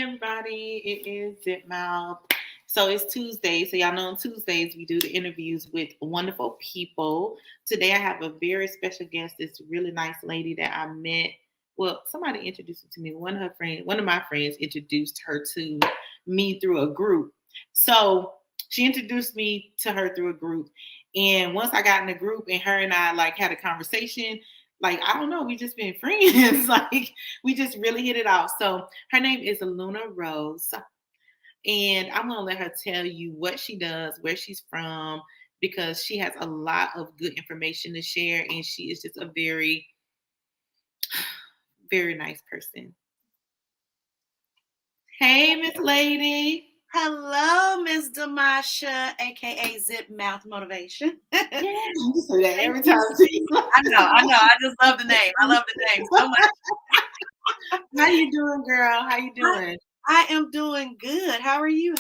everybody. It is Zip Mouth. So it's Tuesday. So y'all know on Tuesdays we do the interviews with wonderful people. Today I have a very special guest. This really nice lady that I met. Well, somebody introduced her to me. One of my friends introduced her to me through a group. So she introduced me to her through a group. And once I got in the group and her and I like had a conversation, like I don't know, we just been friends. Like we just really hit it off. So her name is Rosa. And I'm going to let her tell you what she does, where she's from, because she has a lot of good information to share. And she is just a very, very nice person. Hey, Miss Lady. Hello, Miss Damasha, aka Zip Mouth Motivation. Yeah, you say that every time. I know. I just love the name. I love the name so much. How you doing, girl? How you doing? I am doing good. How are you?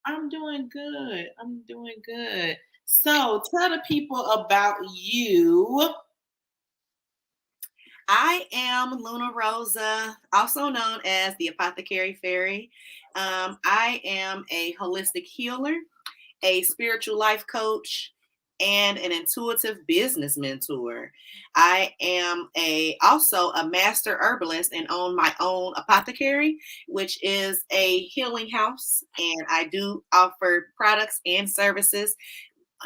I'm doing good. So tell the people about you. I am Luna Rosa, also known as the Apothecary Fairy. I am a holistic healer, a spiritual life coach, and an intuitive business mentor. I am also a master herbalist and own my own apothecary, which is a healing house. And I do offer products and services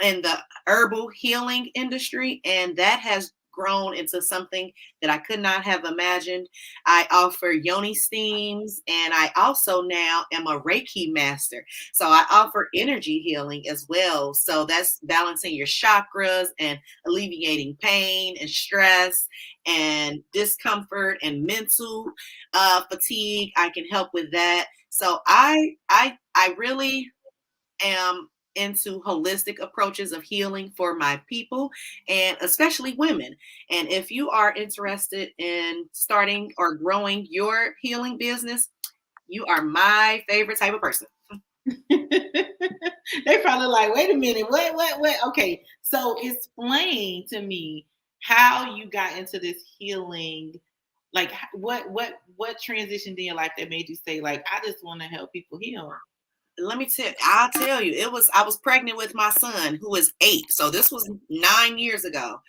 in the herbal healing industry, and that has grown into something that I could not have imagined. I offer yoni steams, and I also now am a Reiki master. So I offer energy healing as well. So that's balancing your chakras and alleviating pain and stress and discomfort and mental fatigue. I can help with that. So I really am into holistic approaches of healing for my people and especially women. And if you are interested in starting or growing your healing business, you are my favorite type of person. They probably like, wait a minute, what? Okay, so explain to me how you got into this healing. Like, what transitioned in your life that made you say, like, I just want to help people heal? I'll tell you, I was pregnant with my son who is 8. So this was 9 years ago.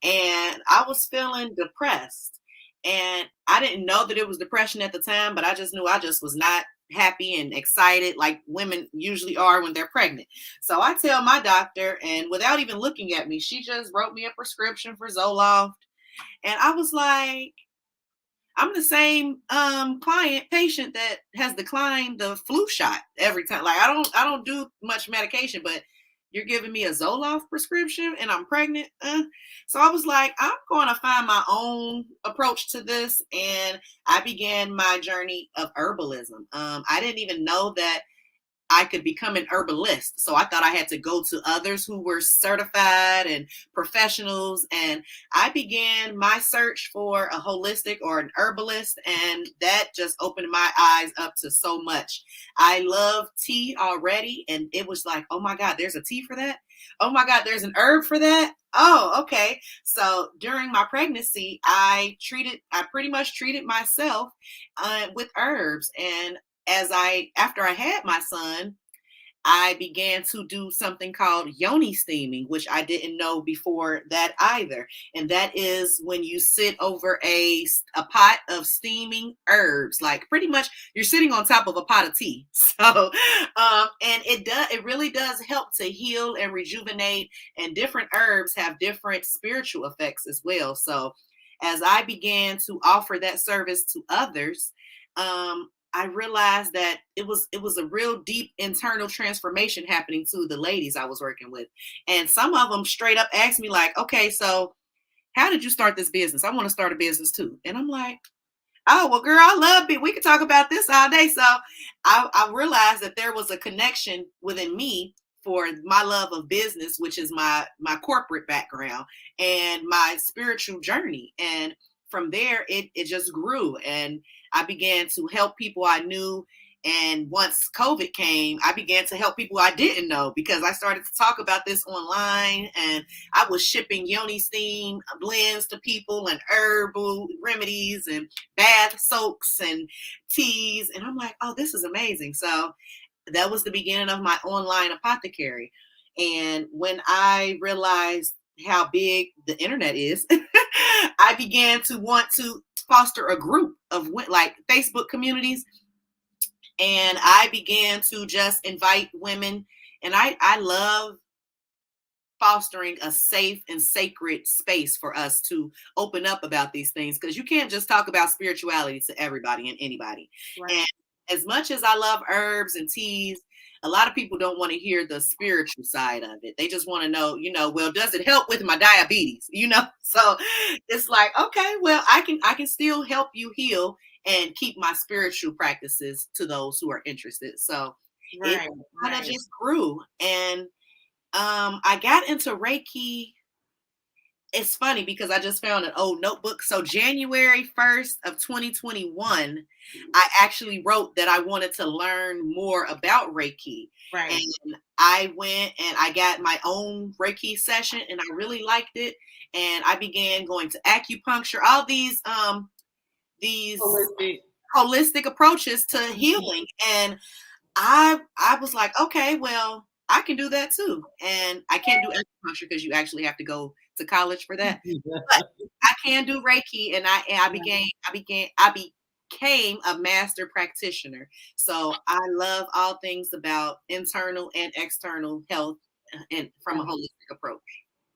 And I was feeling depressed. And I didn't know that it was depression at the time, but I just knew I just was not happy and excited like women usually are when they're pregnant. So I tell my doctor, and without even looking at me, she just wrote me a prescription for Zoloft. And I was like, I'm the same patient that has declined the flu shot every time. Like I don't do much medication, but you're giving me a Zoloft prescription and I'm pregnant. So I was like, I'm going to find my own approach to this. And I began my journey of herbalism. I didn't even know that I could become an herbalist. So I thought I had to go to others who were certified and professionals. And I began my search for a holistic or an herbalist. And that just opened my eyes up to so much. I love tea already. And it was like, oh my God, there's a tea for that. Oh my God, there's an herb for that. Oh, okay. So during my pregnancy, I pretty much treated myself with herbs. And after I had my son, I began to do something called yoni steaming, which I didn't know before that either. And that is when you sit over a pot of steaming herbs, like pretty much you're sitting on top of a pot of tea. So, and it really does help to heal and rejuvenate. And different herbs have different spiritual effects as well. So, as I began to offer that service to others, I realized that it was a real deep internal transformation happening to the ladies I was working with. And some of them straight up asked me like, okay, so how did you start this business? I want to start a business too. And I'm like, oh, well, girl, I love it. We could talk about this all day. So I realized that there was a connection within me for my love of business, which is my corporate background and my spiritual journey. And from there, it just grew. And I began to help people I knew And once COVID came, I began to help people I didn't know because I started to talk about this online, and I was shipping yoni steam blends to people and herbal remedies and bath soaks and teas. And I'm like, oh, this is amazing. So that was the beginning of my online apothecary. And when I realized how big the internet is, I began to want to foster a group of like Facebook communities, and I began to just invite women. And I love fostering a safe and sacred space for us to open up about these things, because you can't just talk about spirituality to everybody and anybody. Right. And as much as I love herbs and teas, a lot of people don't want to hear the spiritual side of it. They just want to know, well, does it help with my diabetes? So it's like, okay, well, I can still help you heal and keep my spiritual practices to those who are interested. So it Right. kind of Right. just grew. And I got into Reiki. It's funny because I just found an old notebook. So January 1st of 2021, I actually wrote that I wanted to learn more about Reiki. Right. And I went and I got my own Reiki session, and I really liked it. And I began going to acupuncture, all these Holistic. holistic approaches to healing. And I was like, okay, well, I can do that too. And I can't do acupuncture because you actually have to go to college for that. But I can do Reiki, and I became a master practitioner. So I love all things about internal and external health, and from a holistic approach.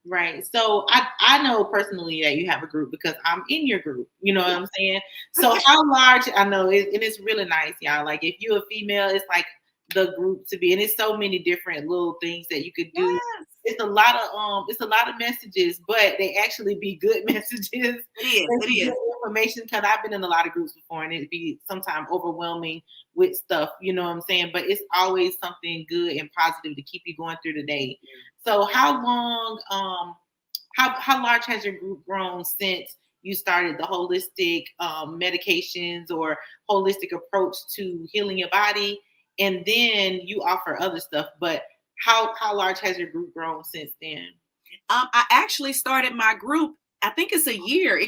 Right. So I know personally that you have a group because I'm in your group. You know what I'm saying? So how large, I know and it's really nice, y'all. Like if you're a female, it's like the group to be, and it's so many different little things that you could do. Yes, It's a lot of messages, but they actually be good messages. it is. And It some is. good information, because I've been in a lot of groups before and it'd be sometimes overwhelming with stuff, you know what I'm saying? But it's always something good and positive to keep you going through the day. So how long, how large has your group grown since you started the holistic medications or holistic approach to healing your body? And then you offer other stuff, but how large has your group grown since then? I actually started my group. I think it's a year.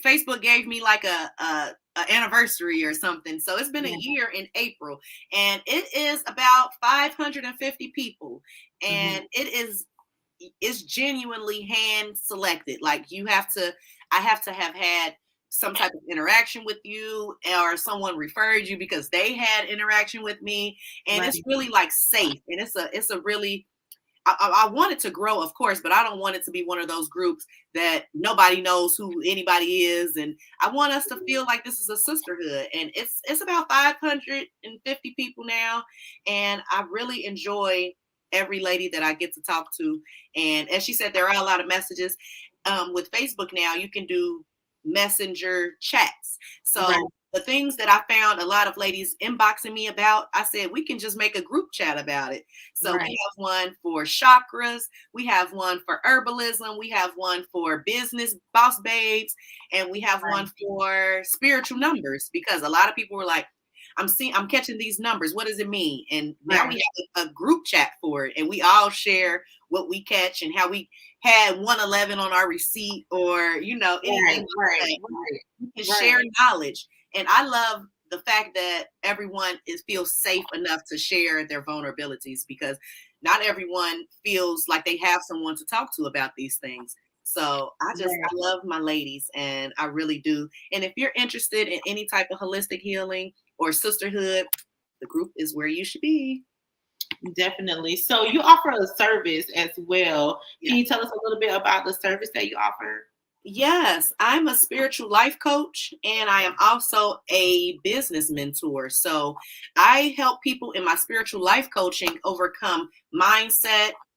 Facebook gave me like a anniversary or something. So it's been a Yeah. year in April, and it is about 550 people, Mhm. and it's genuinely hand selected. Like I have to have had some type of interaction with you, or someone referred you because they had interaction with me, and Right. it's really like safe, and it's a really, I want it to grow, of course, but I don't want it to be one of those groups that nobody knows who anybody is. And I want us to feel like this is a sisterhood. And it's about 550 people now, and I really enjoy every lady that I get to talk to. And as she said, there are a lot of messages. With Facebook now, you can do messenger chats. Right. So the things that I found a lot of ladies inboxing me about, I said we can just make a group chat about it. So we Right. have one for chakras, we have one for herbalism, we have one for business boss babes, and we have one for spiritual numbers, because a lot of people were like, I'm catching these numbers. What does it mean? And now we Right. have a group chat for it, and we all share what we catch and how we had 111 on our receipt, or anything Right. like Right. that. Right. We can Right. share knowledge. And I love the fact that everyone feels safe enough to share their vulnerabilities, because not everyone feels like they have someone to talk to about these things. So I Right. love my ladies, and I really do. And if you're interested in any type of holistic healing or sisterhood, the group is where you should be. Definitely. So you offer a service as well. Yeah. Can you tell us a little bit about the service that you offer? Yes, I'm a spiritual life coach, and I am also a business mentor. So I help people in my spiritual life coaching overcome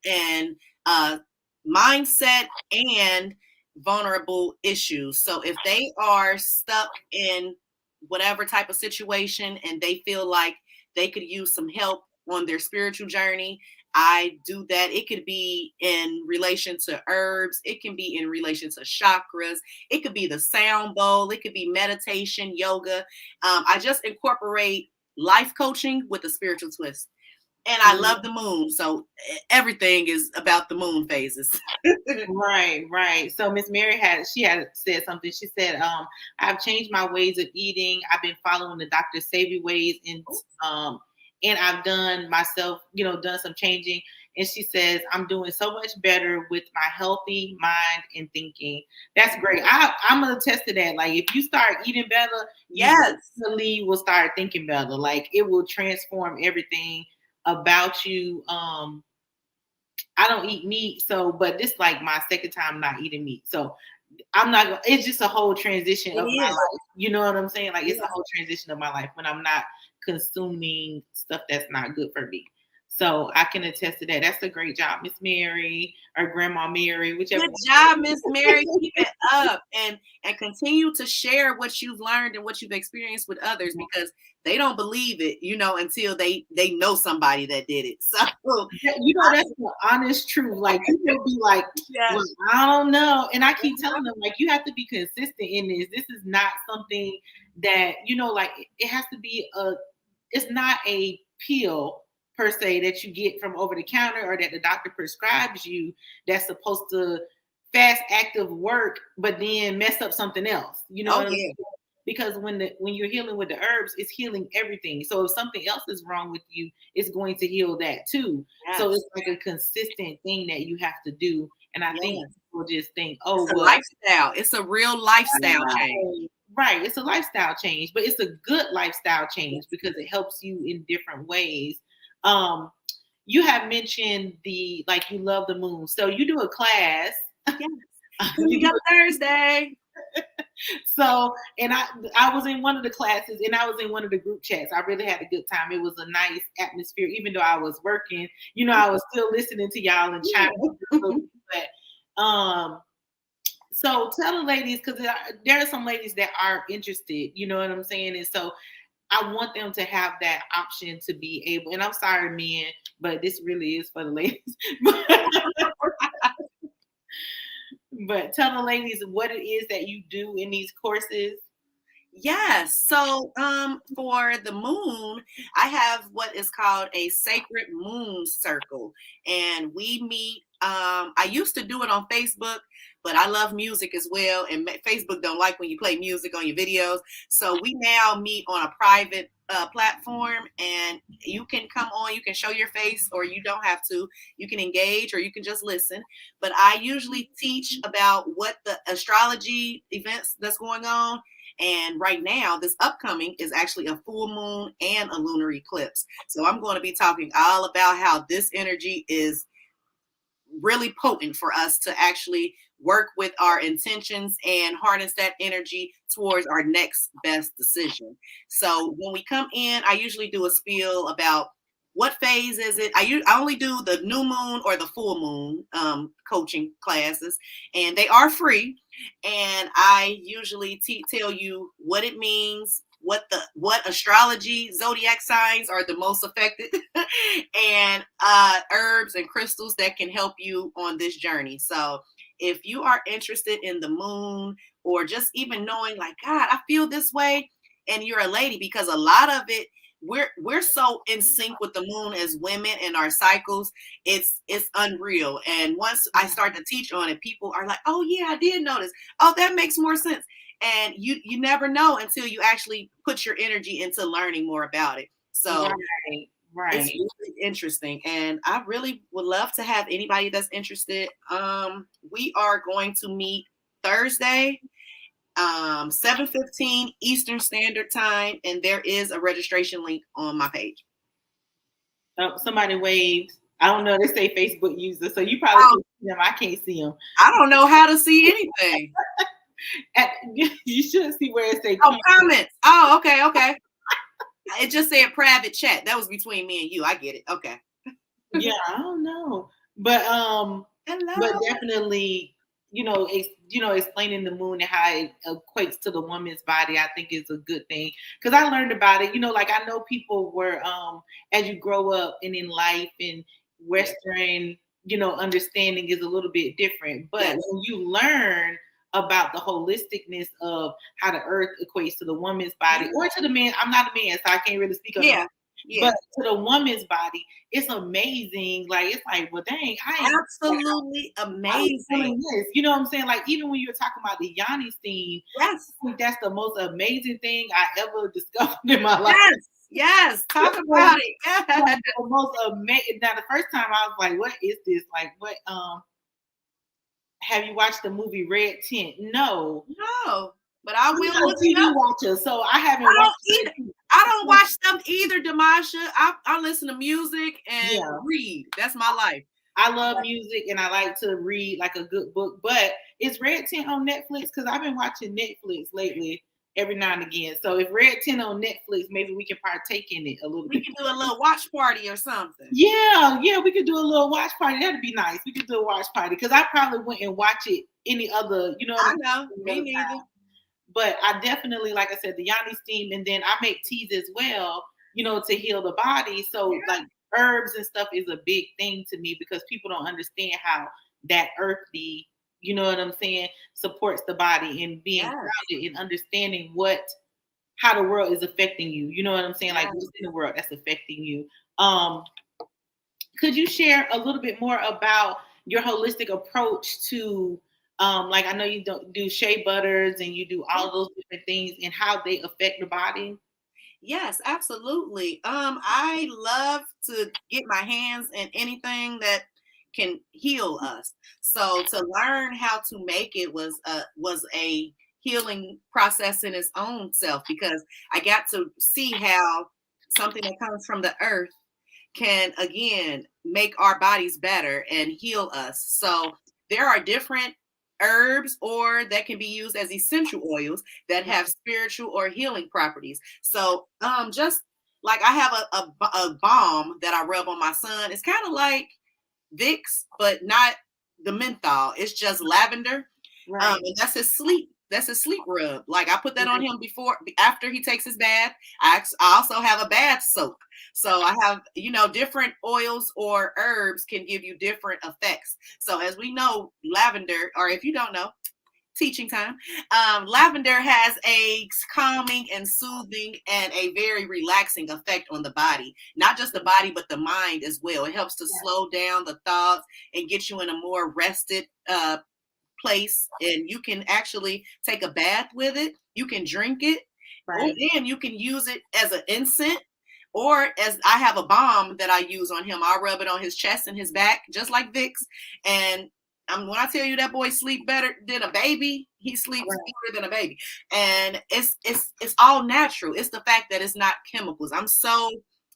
and uh, mindset and vulnerable issues. So if they are stuck in whatever type of situation and they feel like they could use some help on their spiritual journey, I do that. It could be in relation to herbs. It can be in relation to chakras. It could be the sound bowl. It could be meditation, yoga. I just incorporate life coaching with a spiritual twist. And I love the moon. So everything is about the moon phases. Right. So Miss Mary had said something. She said, I've changed my ways of eating. I've been following the Dr. Savvy ways and I've done myself, done some changing. And she says, I'm doing so much better with my healthy mind and thinking. That's great. I'm gonna attest to that. Like if you start eating better, yes, you definitely will start thinking better. Like it will transform everything about you. I don't eat meat, but this is like my second time not eating meat. So I'm not gonna, it's just a whole transition of my life. You know what I'm saying? Like it's a whole transition of my life when I'm not consuming stuff that's not good for me. So I can attest to that. That's a great job, Miss Mary or Grandma Mary, whichever. Good job, Miss Mary. Keep it up and continue to share what you've learned and what you've experienced with others, because they don't believe it, until they know somebody that did it. So that's the honest truth. Like people be like, well, I don't know. And I keep telling them, like, you have to be consistent in this. This is not something that, like it has to be it's not a pill per se that you get from over the counter or that the doctor prescribes you that's supposed to fast active work, but then mess up something else. You know what I'm saying? Because when you're healing with the herbs, it's healing everything. So if something else is wrong with you, it's going to heal that too. Yes. So it's like a consistent thing that you have to do. And I think people just think, oh, it's a lifestyle. It's a real lifestyle change. Right. It's a lifestyle change, but it's a good lifestyle change because it helps you in different ways. You have mentioned you love the moon. So you do a class. Yes. Coming up Thursday. So, and I was in one of the classes and I was in one of the group chats. I really had a good time. It was a nice atmosphere, even though I was working, I was still listening to y'all and chiming in. But, so tell the ladies, because there are some ladies that are interested, you know what I'm saying? And so I want them to have that option to be able, and I'm sorry, men, but this really is for the ladies. But tell the ladies what it is that you do in these courses. Yes. So for the moon, I have what is called a sacred moon circle. And we meet, I used to do it on Facebook, but I love music as well. And Facebook don't like when you play music on your videos. So we now meet on a private platform, and you can come on, you can show your face, or you don't have to. You can engage or you can just listen. But I usually teach about what the astrology events that's going on. And right now, this upcoming is actually a full moon and a lunar eclipse. So I'm going to be talking all about how this energy is really potent for us to actually work with our intentions and harness that energy towards our next best decision. So when we come in, I usually do a spiel about what phase is it. I only do the new moon or the full moon coaching classes, and they are free. And I usually tell you what it means, what astrology zodiac signs are the most affected, and herbs and crystals that can help you on this journey. So if you are interested in the moon, or just even knowing like, God, I feel this way, and you're a lady, because a lot of it, we're so in sync with the moon as women and our cycles, it's unreal. And once I start to teach on it, people are like, oh yeah, I did notice. Oh, that makes more sense. And you never know until you actually put your energy into learning more about it. So right. It's really interesting. And I really would love to have anybody that's interested. We are going to meet Thursday, 7:15 Eastern Standard Time, and there is a registration link on my page. Oh, somebody waved. I don't know. They say Facebook user, so you probably can see them. I can't see them. I don't know how to see anything. You should see where it says comments. Oh, okay. It just said private chat. That was between me and you. I get it. Okay. Yeah, I don't know, but definitely, explaining the moon and how it equates to the woman's body, I think is a good thing, because I learned about it. Like I know people were, as you grow up and in life and Western, understanding is a little bit different, but when you learn about the holisticness of how the earth equates to the woman's body Yeah. or to the man. I'm not a man, so I can't really speak on Yeah. it. Yeah. But to the woman's body, it's amazing. Like, it's like, well, dang, Absolutely I ain't amazing. feeling this. You know what I'm saying? Like, even when you're talking about the Yanni steam, Yes. I think that's the most amazing thing I ever discovered in my life. Yes. Yes. Talk about it. Yes. Like, the most amazing. Now, the first time I was like, what is this? Like, what, have you watched the movie Red Tent? No. No, but I I'm will not a look it TV up. watcher, so I haven't I watched don't Red either. Tent. I don't watch stuff either, Demasha. I listen to music and Yeah. read. That's my life. I love music and I like to read like a good book. But is Red Tent on Netflix? Because I've been watching Netflix lately every now and again. So if Red Tent on Netflix, maybe we can partake in it a little We bit. can do a little watch party or something. Yeah, we could do a little watch party. That'd be nice. We could do a watch party because I probably wouldn't watch it any other, you know what I I'm know. saying, Me other neither. time. But I definitely, like I said, the Yanni steam, and then I make teas as well, you know, to heal the body. So Yeah. like herbs and stuff is a big thing to me because people don't understand how that earthy, you know what I'm saying, supports the body and being Yes. grounded and understanding how the world is affecting you. You know what I'm saying? Yes. Like what's in the world that's affecting you. Could you share a little bit more about your holistic approach to like I know you don't do shea butters and you do all those different things and how they affect the body? Yes, absolutely. I love to get my hands in anything that can heal us. So to learn how to make it was a healing process in its own self because I got to see how something that comes from the earth can again make our bodies better and heal us. So there are different herbs or that can be used as essential oils that have spiritual or healing properties. So just like I have a balm that I rub on my son. It's kind of like Vicks, but not the menthol. It's just lavender. Right. And that's his sleep. That's his sleep rub. Like I put that on him after he takes his bath. I also have a bath soak. So I have, different oils or herbs can give you different effects. So as we know, lavender, or if you don't know, teaching time. Lavender has a calming and soothing and a very relaxing effect on the body. Not just the body, but the mind as well. It helps to slow down the thoughts and get you in a more rested place. And you can actually take a bath with it. You can drink it. Right. Or then you can use it as an incense. Or as I have a balm that I use on him, I'll rub it on his chest and his back, just like Vicks. And when I tell you that boy sleep better than a baby, he sleeps better than a baby. And it's all natural. It's the fact that it's not chemicals. I'm so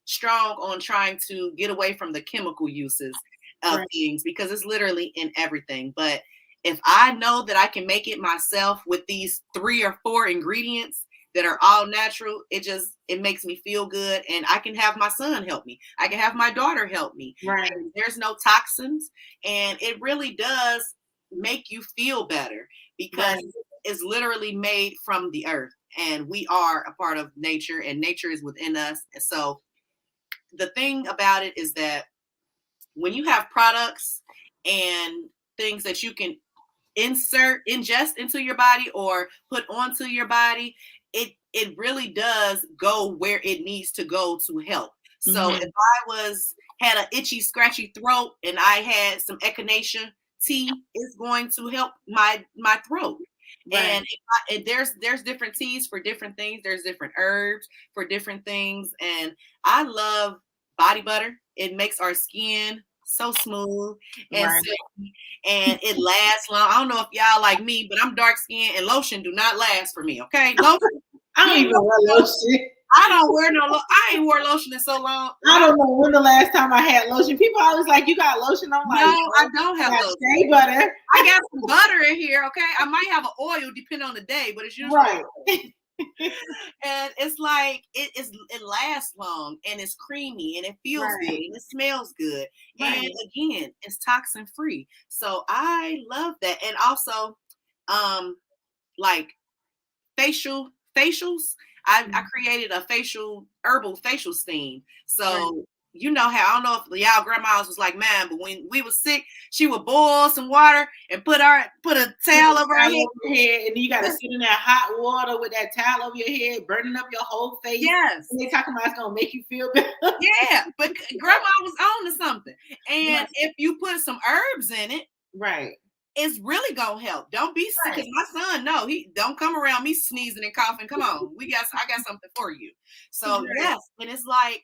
strong on trying to get away from the chemical uses of things because it's literally in everything. But if I know that I can make it myself with these 3 or 4 ingredients that are all natural, it makes me feel good. And I can have my son help me. I can have my daughter help me. Right. And there's no toxins. And it really does make you feel better because it's literally made from the earth. And we are a part of nature and nature is within us. And so the thing about it is that when you have products and things that you can ingest into your body or put onto your body, it really does go where it needs to go to help. So if I had an itchy, scratchy throat and I had some echinacea tea, it's going to help my throat. Right. And there's different teas for different things. There's different herbs for different things. And I love body butter. It makes our skin so smooth and silky, and it lasts long. I don't know if y'all like me, but I'm dark skinned and lotion do not last for me. Okay, lotion. I don't even wear lotion. I don't wear I ain't wore lotion in so long. I don't know when the last time I had lotion. People always like, you got lotion? I'm like, no, I don't have lotion. Shea butter. I got some butter in here. Okay, I might have an oil depending on the day, but it's usually right. And it's like it lasts long and it's creamy and it feels good and it smells good. And again, it's toxin free. So I love that. And also like facials. I created a herbal facial steam. So you know how, I don't know if y'all grandmas was like, man, but when we was sick, she would boil some water and put a towel over her head. And then you got to sit in that hot water with that towel over your head, burning up your whole face. Yes. And they talking about it's going to make you feel better. Yeah, but grandma was on to something. And if you put some herbs in it, right, it's really gonna help. Don't be sick, because my son, no, he don't come around me sneezing and coughing. Come on, I got something for you. So yes, and it's like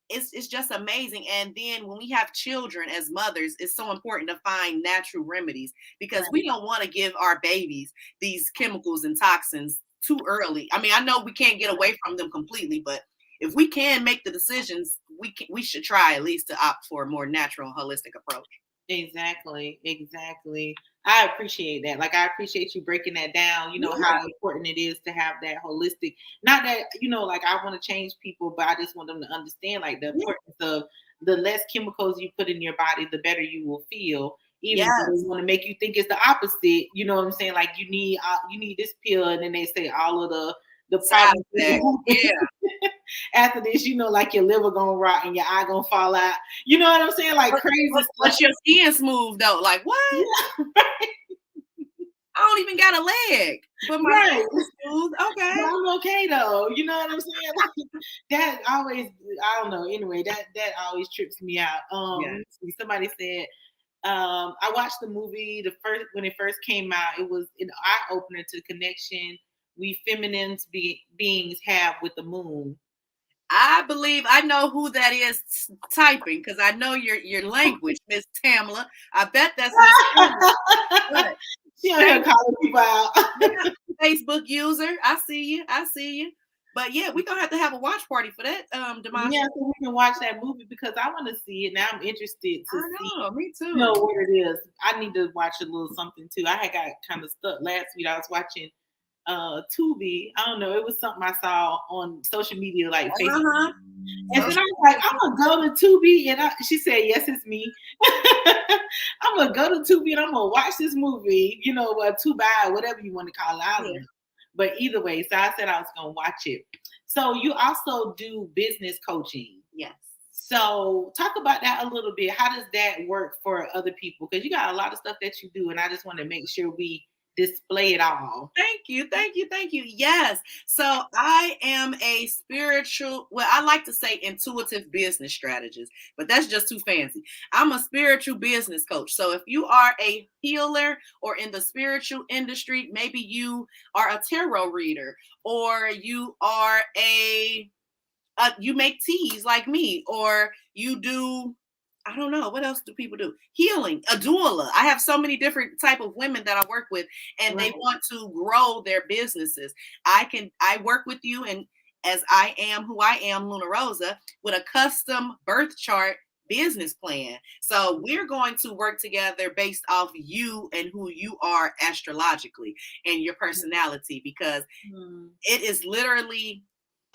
it's just amazing. And then when we have children as mothers, it's so important to find natural remedies, because we don't want to give our babies these chemicals and toxins too early. I mean, I know we can't get away from them completely, but if we can make the decisions, we should try at least to opt for a more natural, holistic approach. Exactly. I appreciate that. Like, I appreciate you breaking that down, you know, how important it is to have that holistic, not that, you know, like I want to change people, but I just want them to understand like the importance of the less chemicals you put in your body, the better you will feel. Even if they want to make you think it's the opposite, you know what I'm saying? Like you need this pill, and then they say all of the problems. After this, you know, like your liver gonna rot and your eye gonna fall out. You know what I'm saying? Like crazy stuff. But your skin smooth though. Like what? Yeah, right. I don't even got a leg, but my skin is smooth. Okay, but I'm okay though. You know what I'm saying? Like, that always, I don't know. Anyway, that always trips me out. Somebody said, I watched the movie when it first came out. It was an eye opener to the connection we feminine beings have with the moon. I believe I know who that is typing, because I know your language, Miss Tamla. I bet that's Miss Tamla. She out here calling people out. Facebook user. I see you. But yeah, we're gonna have to have a watch party for that, Demasha. Yeah, so we can watch that movie, because I want to see it. Now I'm interested to see. Me too. You know what it is. I need to watch a little something too. I had got kind of stuck last week. I was watching Tubi. I don't know. It was something I saw on social media, like Facebook. And then I was like, I'm gonna go to Tubi, and she said, "Yes, it's me." I'm gonna go to Tubi and I'm gonna watch this movie. You know, Tubi, whatever you want to call it. I don't know. But either way, so I said I was gonna watch it. So you also do business coaching. Yes. So talk about that a little bit. How does that work for other people? Because you got a lot of stuff that you do, and I just want to make sure we display it all. Thank you. Yes. So I am a I like to say intuitive business strategist, but that's just too fancy. I'm a spiritual business coach. So if you are a healer or in the spiritual industry, maybe you are a tarot reader, or you are you make teas like me, or you do, I don't know, what else do people do? Healing, a doula. I have so many different type of women that I work with, and they want to grow their businesses. I work with you, and as I am who I am, Luna Rosa, with a custom birth chart business plan. So we're going to work together based off you and who you are astrologically and your personality, because it is literally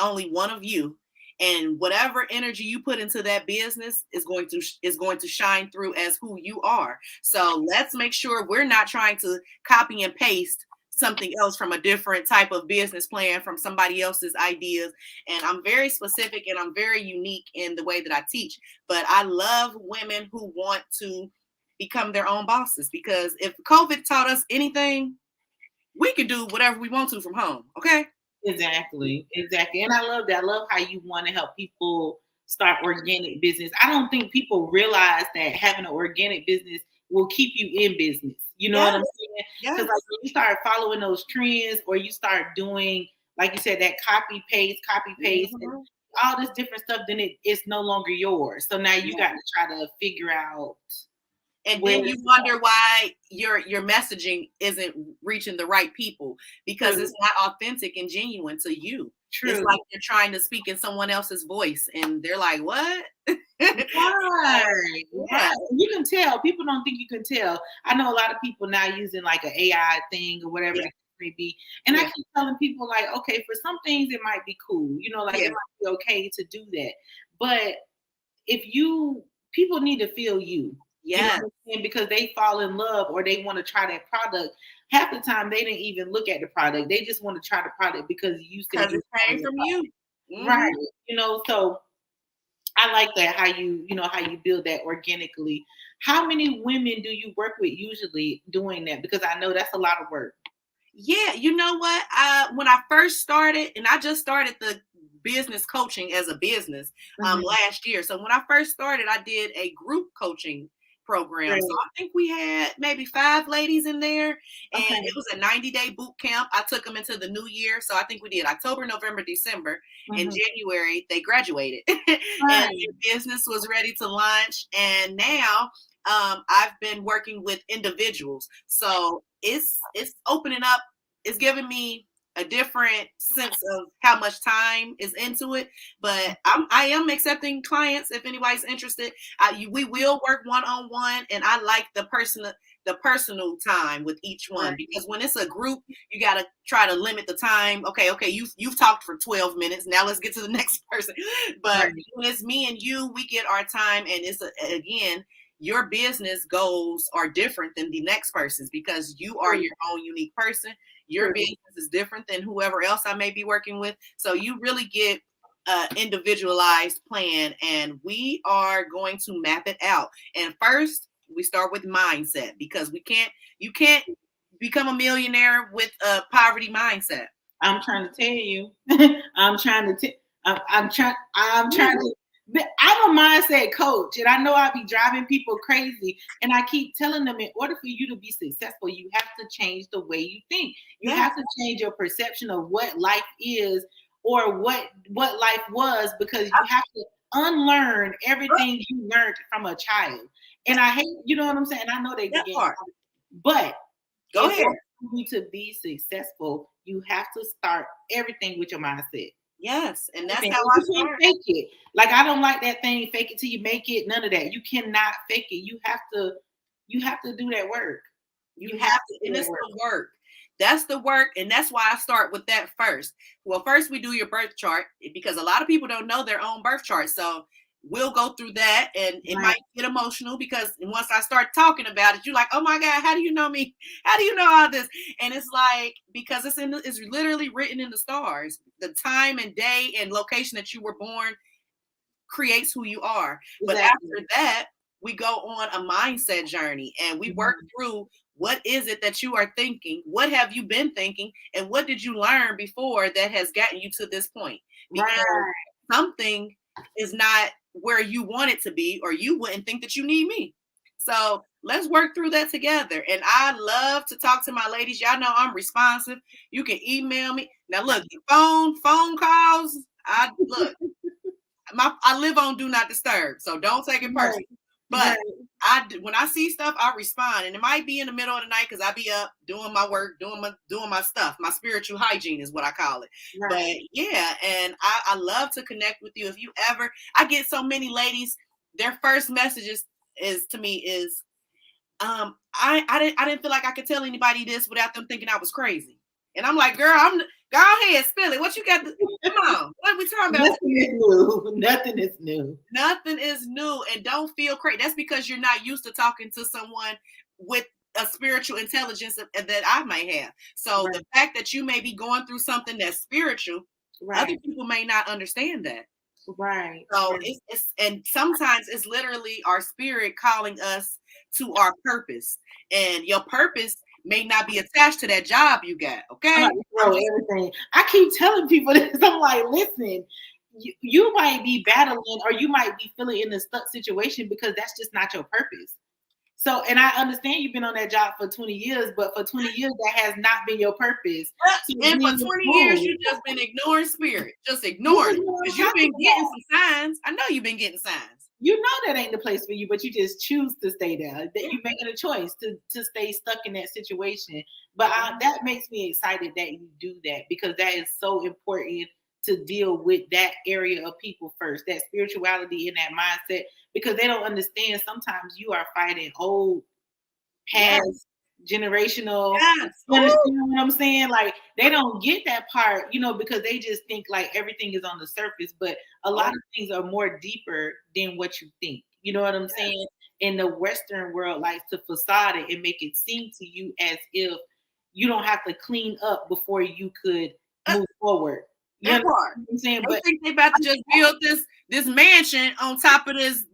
only one of you. And whatever energy you put into that business is going to shine through as who you are. So let's make sure we're not trying to copy and paste something else from a different type of business plan from somebody else's ideas. And I'm very specific and I'm very unique in the way that I teach. But I love women who want to become their own bosses, because if COVID taught us anything, we can do whatever we want to from home. Okay. Exactly. And I love that. I love how you want to help people start organic business. I don't think people realize that having an organic business will keep you in business. You know what I'm saying? Because like when you start following those trends, or you start doing, like you said, that copy paste, and all this different stuff, then it's no longer yours. So now you got to try to figure out. And then you wonder why your messaging isn't reaching the right people, because it's not authentic and genuine to you. True. It's like you're trying to speak in someone else's voice, and they're like, "What?" Right. You can tell. People don't think you can tell. I know a lot of people now using like an AI thing or whatever it may be, and I keep telling people like, okay, for some things it might be cool. You know, like it might be okay to do that, but people need to feel you. Yeah, you know, because they fall in love or they want to try that product. Half the time they didn't even look at the product. They just want to try the product because you said it came from you. Right. You know, so I like that how how you build that organically. How many women do you work with usually doing that? Because I know that's a lot of work. Yeah, you know what? When I first started, and I just started the business coaching as a business Mhm. last year. So when I first started, I did a group coaching program. So Great. I think we had maybe 5 ladies in there, and Okay. it was a 90-day boot camp. I took them into the new year. So I think we did October, November, December. In Mhm. January, they graduated, and Right. their business was ready to launch. And now I've been working with individuals. So it's opening up, it's giving me a different sense of how much time is into it. But I am accepting clients if anybody's interested. We will work one-on-one, and I like the personal time with each one, Right. because when it's a group, you got to try to limit the time. Okay, you've talked for 12 minutes. Now let's get to the next person. But Right. when it's me and you, we get our time, and again, your business goals are different than the next person's, because you are True. your own unique person. Your True. business is different than whoever else I may be working with. So you really get an individualized plan, and we are going to map it out. And first, we start with mindset, because you can't become a millionaire with a poverty mindset. I'm trying to tell you. I'm trying to. I'm trying Yeah, to. I'm a mindset coach, and I know I be driving people crazy. And I keep telling them, in order for you to be successful, you have to change the way you think. You yeah, have to change your perception of what life is, or what life was, because you have to unlearn everything you learned from a child. And I hate, you know what I'm saying? I know they that begin, part. but Go in ahead. order for you to be successful, you have to start everything with your mindset. Yes, and that's Everything. how And I you can't start. fake it. Like, I don't like that thing, fake it till you make it. None of that. You cannot fake it. You have to do that work. You You have have to to, do and that it's work. the work. That's the work, and that's why I start with that first. Well, first we do your birth chart, because a lot of people don't know their own birth chart. So we'll go through that, and it Right. might get emotional, because once I start talking about it, you're like, "Oh my God, how do you know me? How do you know all this?" And it's like, because it's literally written in the stars. The time and day and location that you were born creates who you are. But Exactly. after that, we go on a mindset journey, and we work Mhm. through, what is it that you are thinking? What have you been thinking? And what did you learn before that has gotten you to this point? Because Right. something is not where you want it to be, or you wouldn't think that you need me. So let's work through that together. And I love to talk to my ladies. Y'all know I'm responsive. You can email me. Now look, the phone calls. I look, I live on do not disturb, so don't take it Right. personal. But Right. when I see stuff, I respond, and it might be in the middle of the night, because I be up doing my work, doing my stuff. My spiritual hygiene is what I call it. But Right. yeah, and I love to connect with you. If you ever, I get so many ladies. Their first messages is to me is, I didn't feel like I could tell anybody this without them thinking I was crazy. And I'm like, girl, go ahead, spill it. What you got? Come on, what are we talking about Nothing today? is new. Nothing is new. Nothing is new, and don't feel crazy. That's because you're not used to talking to someone with a spiritual intelligence that I may have. So Right. the fact that you may be going through something that's spiritual, other Right. people may not understand that. Right. So Right. it's and sometimes it's literally our spirit calling us to our purpose. And your purpose may not be attached to that job you got. I'm Okay. about to I'm throw just everything. I keep telling people this. I'm like, listen, you might be battling, or you might be feeling in a stuck situation because that's just not your purpose. So, and I understand you've been on that job for 20 years, but for 20 years, that has not been your purpose. So and for then 20 years move. you just been ignoring spirit. Just This ignoring is it. what I'm Because you've talking been getting about. some signs. I know you've been getting signs. You know that ain't the place for you, but you just choose to stay there. That Yeah. you're making a choice to stay stuck in that situation. But Yeah. that makes me excited that you do that, because that is so important to deal with that area of people first, that spirituality and that mindset, because they don't understand. Sometimes you are fighting old, Yes. past, generational. Yes. You Ooh. understand what I'm saying? Like, they don't get that part, because they just think like everything is on the surface, but a lot Oh, of things are more deeper than what you think. You know what I'm saying? yes. In the Western world likes to facade it and make it seem to you as if you don't have to clean up before you could Uh, move forward. You That know part. what I'm saying? They But think they about to just build this mansion on top of this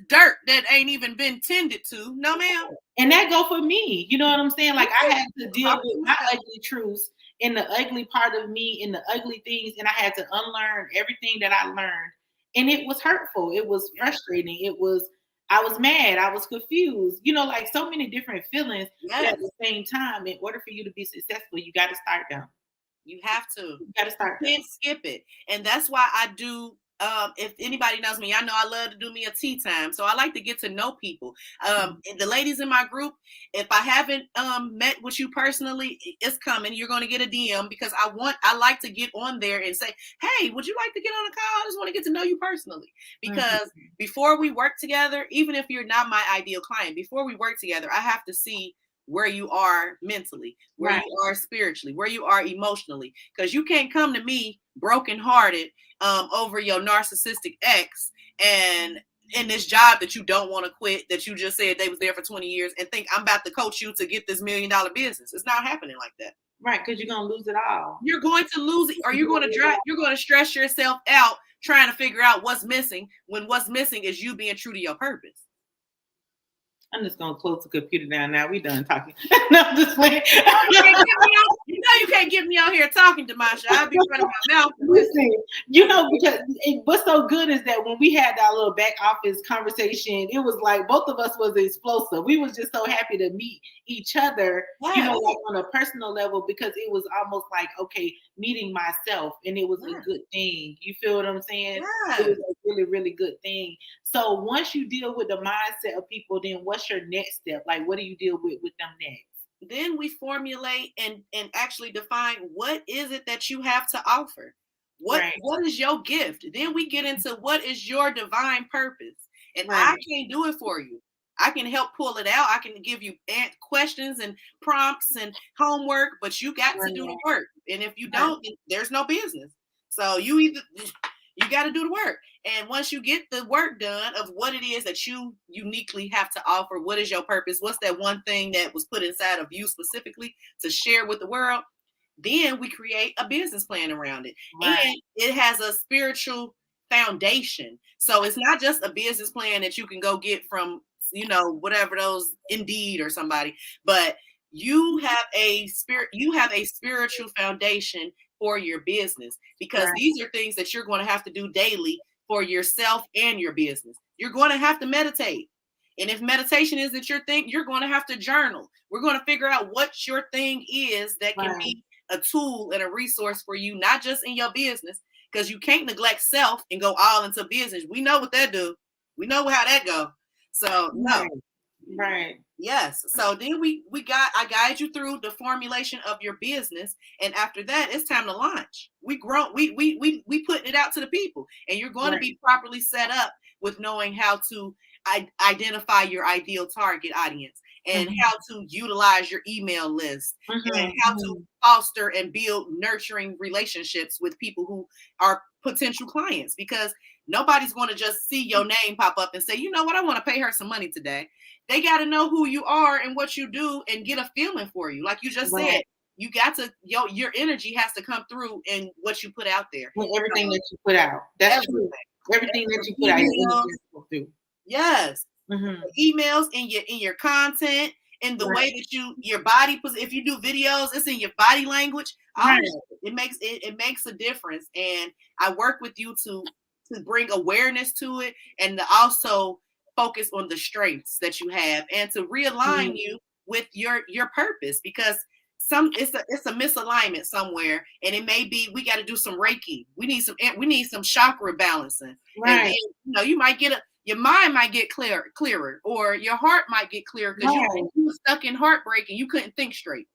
dirt that ain't even been tended to. No, ma'am. and that go for me. You know what I'm saying? Like I had to deal with my myself. ugly truths and the ugly part of me and the ugly things, and I had to unlearn everything that I learned. And it was hurtful. It was frustrating. I was mad. I was confused. You know, like so many different feelings. But Yes. at the same time, in order for you to be successful, you got to start down. You have to. You got to start. You can't skip it. And that's why I do. If anybody knows me, I know I love to do me a tea time. So I like to get to know people. The ladies in my group, if I haven't met with you personally, it's coming. You're going to get a DM because I like to get on there and say, hey, would you like to get on a call? I just want to get to know you personally. Because before we work together, even if you're not my ideal client, before we work together, I have to see where you are mentally, where you are spiritually, where you are emotionally, because you can't come to me brokenhearted over your narcissistic ex and in this job that you don't want to quit, that you just said they was there for 20 years and think I'm about to coach you to get this $1 million business. It's not happening like that. Right, because you're gonna lose it all. You're going to lose it, or you're going to stress yourself out trying to figure out what's missing when what's missing is you being true to your purpose. I'm just gonna close the computer down now. We done talking. No, I'm just playing. You know you can't get me out here talking, Demasha. I'll be running my mouth. Listen, you know, because what's so good is that when we had that little back office conversation, it was like both of us was explosive. We was just so happy to meet each other, you know, like on a personal level, because it was almost like, okay, meeting myself, and it was a good thing. You feel what I'm saying? It was a really, really good thing. So once you deal with the mindset of people, then what's your next step? Like, what do you deal with them next? Then we formulate and actually define what is it that you have to offer. What is your gift? Then we get into what is your divine purpose. And I can't do it for you. I can help pull it out. I can give you questions and prompts and homework, but you got to do the work. And if you don't, there's no business. So you got to do the work. And once you get the work done of what it is that you uniquely have to offer, what is your purpose? What's that one thing that was put inside of you specifically to share with the world? Then we create a business plan around it. And it has a spiritual foundation. So it's not just a business plan that you can go get from, you know, whatever those Indeed or somebody, but you have a spiritual foundation for your business, because these are things that you're going to have to do daily for yourself and your business. You're going to have to meditate. And if meditation isn't your thing, you're going to have to journal. We're going to figure out what your thing is that can be a tool and a resource for you, not just in your business, because you can't neglect self and go all into business. We know what that do. We know how that go. So no. Yes. So then I guide you through the formulation of your business, and after that, it's time to launch. We putting it out to the people, and you're going to be properly set up with knowing how to identify your ideal target audience and how to utilize your email list and how to foster and build nurturing relationships with people who are potential clients, because nobody's going to just see your name pop up and say, you know what, I want to pay her some money today. They got to know who you are and what you do and get a feeling for you. Like you just said, you got to, your energy has to come through in what you put out there. Everything that you put out. That's true. Everything that you put out. Yes. Emails in your content, in the way that your body, if you do videos, it's in your body language. It makes a difference. And I work with you to bring awareness to it, and to also focus on the strengths that you have, and to realign you with your purpose, because it's a misalignment somewhere, and it may be we got to do some Reiki. We need some chakra balancing. And you know, you might get your mind might get clearer, or your heart might get clearer, because you were stuck in heartbreak and you couldn't think straight.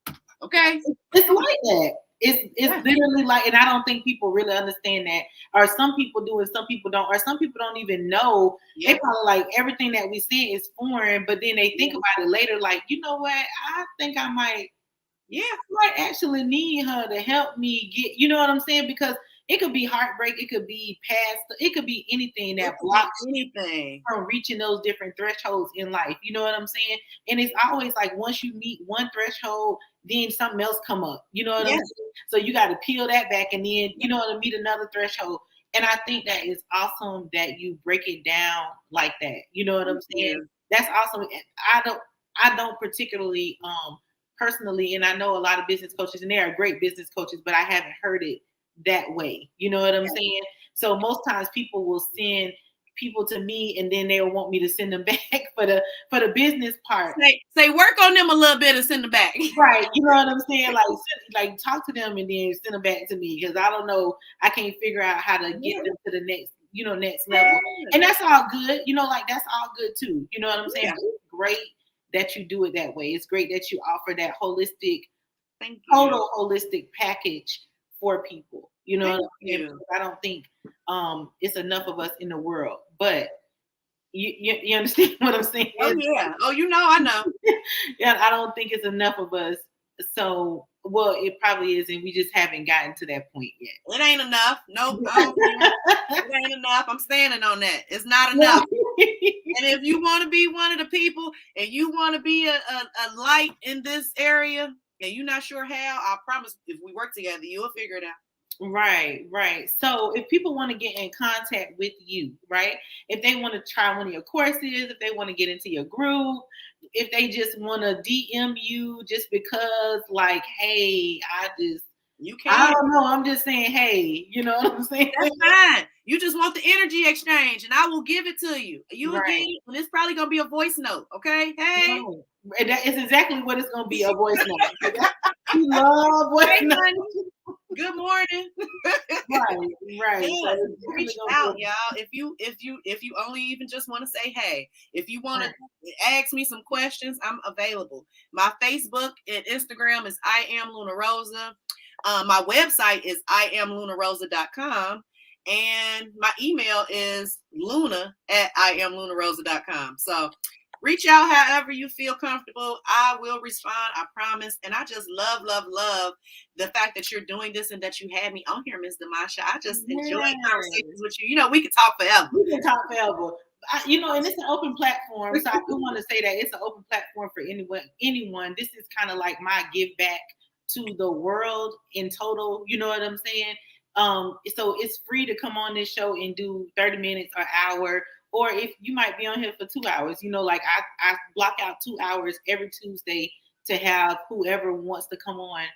Okay, it's like that. It's literally like, and I don't think people really understand that. Or some people do and some people don't, or some people don't even know. They probably like everything that we see is foreign, but then they think about it later, like, you know what? I think I might actually need her to help me get, you know what I'm saying? Because It could be heartbreak. It could be past. It could be anything It that could be blocks anything. from reaching those different thresholds in life. You know what I'm saying? And it's always like once you meet one threshold, then something else come up. You know what I'm Yes. saying? So you got to peel that back and then, you know, to meet another threshold. And I think that is awesome that you break it down like that. You know what I'm saying? Yeah. That's awesome. I don't particularly personally, and I know a lot of business coaches, and they are great business coaches, but I haven't heard it that way. You know what I'm saying? So most times people will send people to me and then they'll want me to send them back for the business part. Say work on them a little bit and send them back. Right. You know what I'm saying? Like talk to them and then send them back to me because I don't know. I can't figure out how to get them to the next level. And that's all good. You know, like that's all good too. You know what I'm saying? Yeah. It's great that you do it that way. It's great that you offer that holistic, Thank you. total holistic package for people. You know, Thank you. I don't think it's enough of us in the world, but you understand what I'm saying? Oh yeah. Oh, you know, I know. Yeah, I don't think it's enough of us. So, well, it probably is, and we just haven't gotten to that point yet. It ain't enough. Nope. It ain't enough. I'm standing on that. It's not enough. And if you want to be one of the people and you want to be a light in this area and you're not sure how, I promise if we work together, you'll figure it out. Right. So if people want to get in contact with you, right? If they want to try one of your courses, if they want to get into your group, if they just want to DM you just because, like, hey, You I can. don't know. I'm just saying, hey, you know what I'm saying? That's fine. You just want the energy exchange, and I will give it to you. You will Right. get it, and it's probably gonna be a voice note. Okay, hey. No. And that is exactly what it's going to be, a voice note. You love voice Hey, notes. honey. Good morning. Right. Yeah, So reach out, y'all. If you only even just want to say hey, if you want to ask me some questions, I'm available. My Facebook and Instagram is I am Luna Rosa. My website is iamlunarosa.com. And my email is luna@iamlunarosa.com. So reach out however you feel comfortable. I will respond, I promise. And I just love the fact that you're doing this and that you had me on here, Ms. Damasha. I just enjoy conversations with you. You know, we can talk forever. We can talk forever. And it's an open platform. So I do want to say that it's an open platform for anyone. This is kind of like my give back to the world in total. You know what I'm saying? So it's free to come on this show and do 30 minutes or hour, or if you might be on here for 2 hours, like I block out 2 hours every Tuesday to have whoever wants to come on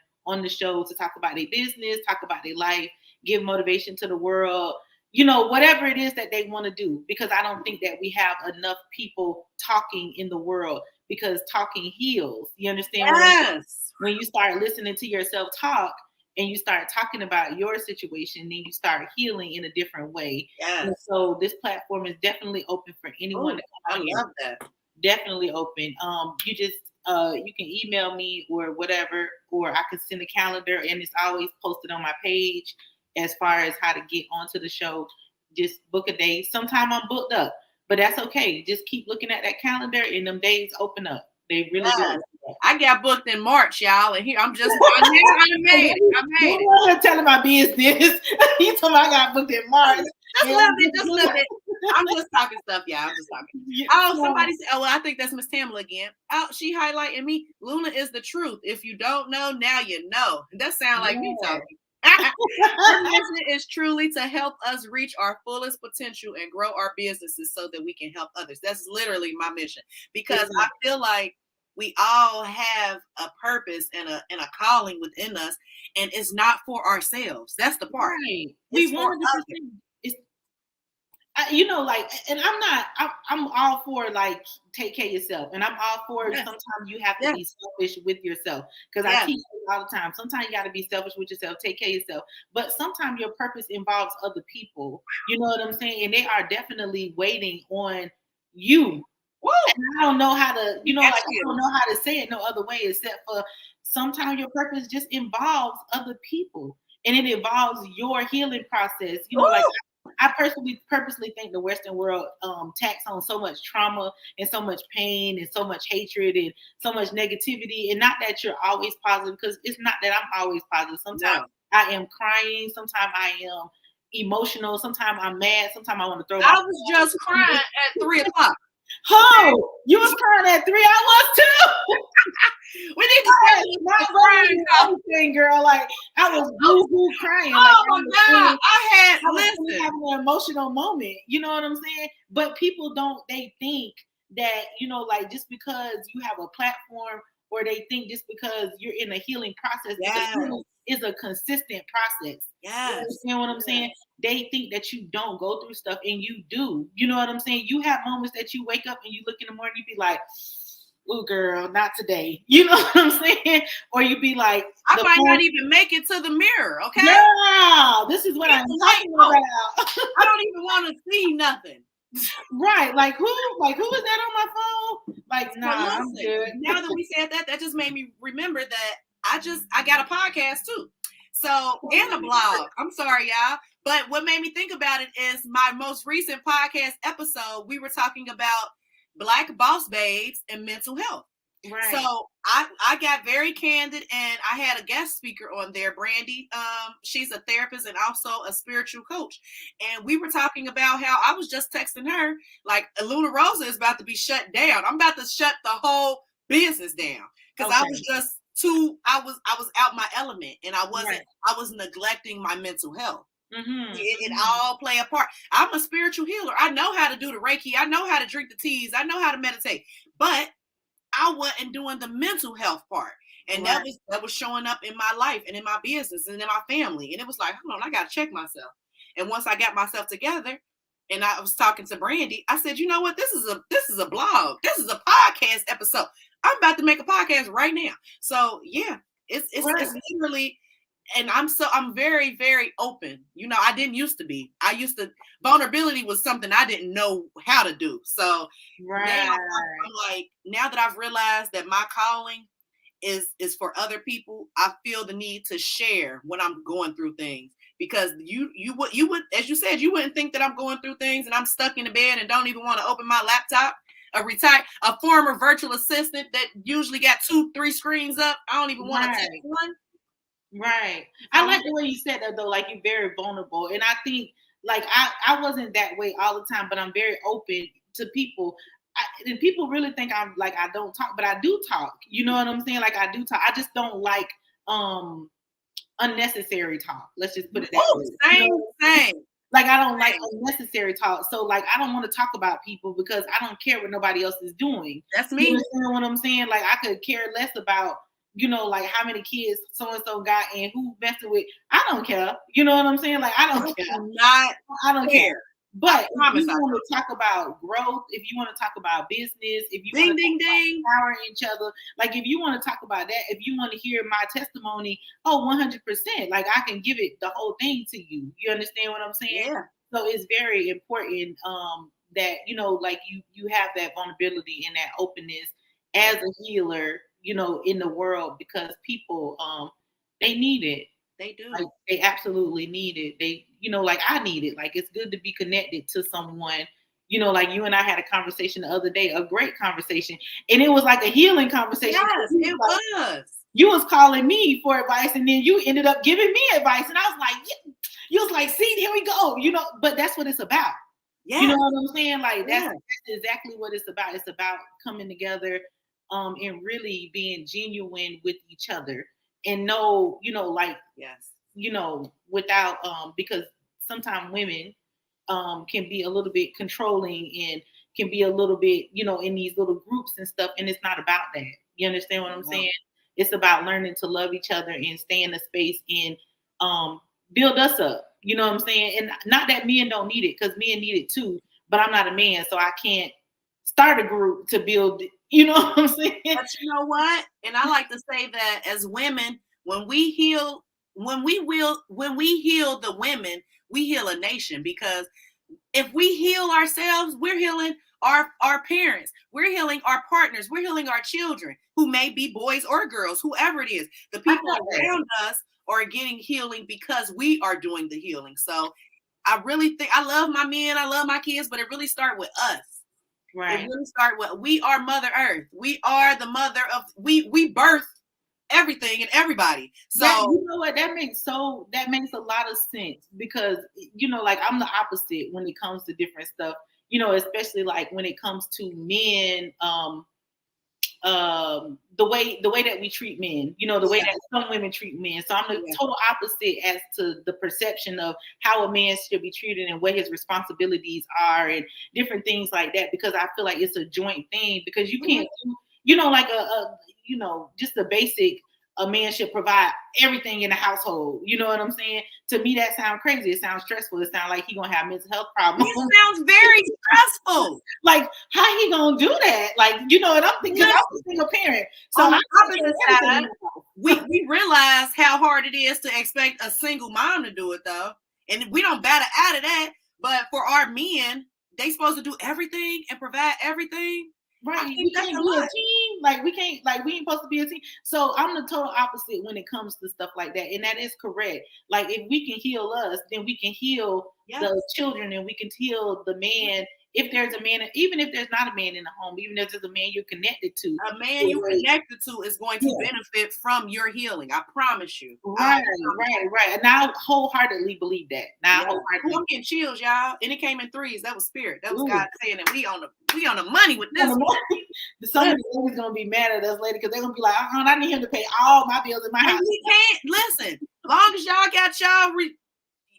the show to talk about their business, talk about their life, give motivation to the world, whatever it is that they want to do, because I don't think that we have enough people talking in the world, because talking heals. You understand? Yes. When you start listening to yourself talk and you start talking about your situation, then you start healing in a different way. Yes. And so this platform is definitely open for anyone to come on. I love that. Definitely open. You just you can email me or whatever, or I can send a calendar, and it's always posted on my page as far as how to get onto the show. Just book a day. Sometime I'm booked up, but that's okay. Just keep looking at that calendar and them days open up. They really do. I got booked in March, y'all, and here I made it. I'm telling my business. You told me I got booked in March. Just a little bit. I'm just talking stuff, y'all. I'm just talking. Oh, somebody said, I think that's Miss Tamla again. Oh, she highlighting me. Luna is the truth. If you don't know, now you know. That sounds like me talking. Our mission is truly to help us reach our fullest potential and grow our businesses so that we can help others. That's literally my mission, because I feel like we all have a purpose and a calling within us, and it's not for ourselves. That's the part. Right. We want and I'm all for like take care of yourself, and I'm all for sometimes you have to be selfish with yourself, because I teach all the time. Sometimes you got to be selfish with yourself, take care of yourself, but sometimes your purpose involves other people. You know what I'm saying? And they are definitely waiting on you. And I don't know how to, I don't know how to say it no other way except for sometimes your purpose just involves other people, and it involves your healing process. Like I purposely think the Western world tacks on so much trauma and so much pain and so much hatred and so much negativity. And not that you're always positive, because it's not that I'm always positive. Sometimes I am crying. Sometimes I am emotional. Sometimes I'm mad. Sometimes I want to throw my I was just crying at 3:00. Oh, you was crying at 3. I was too. We need to schedule Not a crying call. anything, girl. Like I was boo crying. Like Oh my God. I was listen. having an emotional moment. You know what I'm saying? But people don't. They think that like just because you have a platform, or they think just because you're in a healing process, because healing is a consistent process. Yes. You understand what I'm saying? They think that you don't go through stuff, and you do. You know what I'm saying? You have moments that you wake up and you look in the morning, you be like, "Ooh, girl, not today." You know what I'm saying? Or you be like, I might not even make it to the mirror. Okay. Yeah, this is what I'm talking about. I don't even want to see nothing. Right. Like who is that on my phone? Like, nah, I'm good. Now that we said that just made me remember that I got a podcast too. So, and a blog. I'm sorry, y'all. But what made me think about it is my most recent podcast episode. We were talking about Black boss babes and mental health. Right. So I got very candid, and I had a guest speaker on there, Brandy. She's a therapist and also a spiritual coach. And we were talking about how I was just texting her, like, Luna Rosa is about to be shut down. I'm about to shut the whole business down. Because I was just I was out my element, and I was neglecting my mental health. Mm-hmm. It all play a part. I'm a spiritual healer. I know how to do the Reiki. I know how to drink the teas. I know how to meditate. But I wasn't doing the mental health part. And that was showing up in my life and in my business and in my family. And it was like, hold on, I got to check myself. And once I got myself together, and I was talking to Brandy, I said, you know what? This is a blog. This is a podcast episode. I'm about to make a podcast right now. So yeah, it's literally, and I'm very, very open. I didn't used to be. Vulnerability was something I didn't know how to do. So now I'm like, now that I've realized that my calling is for other people, I feel the need to share when I'm going through things. Because you would, as you said, you wouldn't think that I'm going through things and I'm stuck in the bed and don't even want to open my laptop. A former virtual assistant that usually got 2-3 screens up. I don't even want to take one. Right. I like the way you said that though. Like, you're very vulnerable, and I think like I wasn't that way all the time, but I'm very open to people. And people really think I'm like I don't talk, but I do talk. You know what I'm saying? Like I do talk. I just don't like unnecessary talk. Let's just put it that way. Same. Like I don't like unnecessary talk. So like I don't want to talk about people because I don't care what nobody else is doing. That's me. You understand what I'm saying? Like I could care less about like how many kids so-and-so got and who messing with. I don't care. You know what I'm saying? Like I don't care. I don't care. But if you want to talk about growth, if you want to talk about business, if you want to talk about empowering each other, like if you want to talk about that, if you want to hear my testimony, 100%, like I can give it the whole thing to you. You understand what I'm saying? Yeah. So it's very important that, like you have that vulnerability and that openness as a healer, in the world, because people, they need it. They do. Like they absolutely need it. They, like I need it. Like it's good to be connected to someone. Like you and I had a conversation the other day, a great conversation, and it was like a healing conversation. Yes, it was. You was calling me for advice, and then you ended up giving me advice, and I was like, you was like, see, here we go. But that's what it's about. Yeah. You know what I'm saying? Like that's exactly what it's about. It's about coming together, and really being genuine with each other. And without because sometimes women can be a little bit controlling and can be a little bit, in these little groups and stuff. And it's not about that. You understand what I'm saying? It's about learning to love each other and stay in the space and build us up. You know what I'm saying? And not that men don't need it, because men need it too. But I'm not a man, so I can't start a group to build. You know what I'm saying? But you know what? And I like to say that as women, when we heal the women, we heal a nation. Because if we heal ourselves, we're healing our parents, we're healing our partners, we're healing our children, who may be boys or girls, whoever it is. The people around us are getting healing because we are doing the healing. So I really think I love my men, I love my kids, but it really starts with us. Right. It really starts with, we are Mother Earth. We are the mother of, we birth everything and everybody. So you know what? That makes a lot of sense because like I'm the opposite when it comes to different stuff. Especially like when it comes to men, the way that we treat men, the way that some women treat men. So I'm the total opposite as to the perception of how a man should be treated and what his responsibilities are and different things like that, because I feel like it's a joint thing, because you can't do, like just the basic. A man should provide everything in the household. You know what I'm saying? To me, that sounds crazy. It sounds stressful. It sounds like he gonna have mental health problems. It sounds very stressful. Like, how he gonna do that? Like, and I'm thinking, I'm a single parent. So on the opposite side, we realize how hard it is to expect a single mom to do it, though, and we don't bat out of that. But for our men, they supposed to do everything and provide everything. Right, we can't be a team. Like we ain't supposed to be a team. So I'm the total opposite when it comes to stuff like that, and that is correct. Like if we can heal us, then we can heal the children, and we can heal the man. If there's a man, even if there's not a man in the home, even if there's a man you're connected to, a man you connected to is going to benefit from your healing. I promise you. Right. And I wholeheartedly believe that. I'm getting chills, y'all. And it came in threes. That was spirit. That was God saying that we on the money with this. Some of the ladies gonna be mad at us later because they're gonna be like, I need him to pay all my bills in my house. We can't listen. Long as y'all got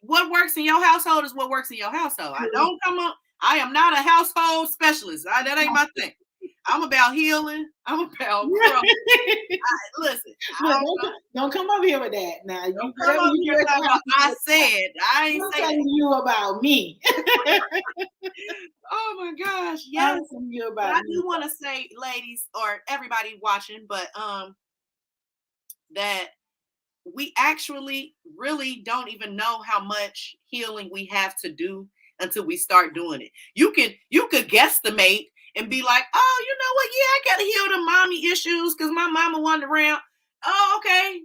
what works in your household is what works in your household. I don't come up. I am not a household specialist. That ain't my thing. I'm about healing. I'm about listen. Don't come over here with that. Now you come over here about I said. I ain't saying you about me. Oh my gosh. Yes. I do want to say, ladies, or everybody watching, but that we actually really don't even know how much healing we have to do until we start doing it. You could guesstimate and be like, oh, you know what? Yeah, I gotta heal the mommy issues because my mama wandered around. Oh, okay.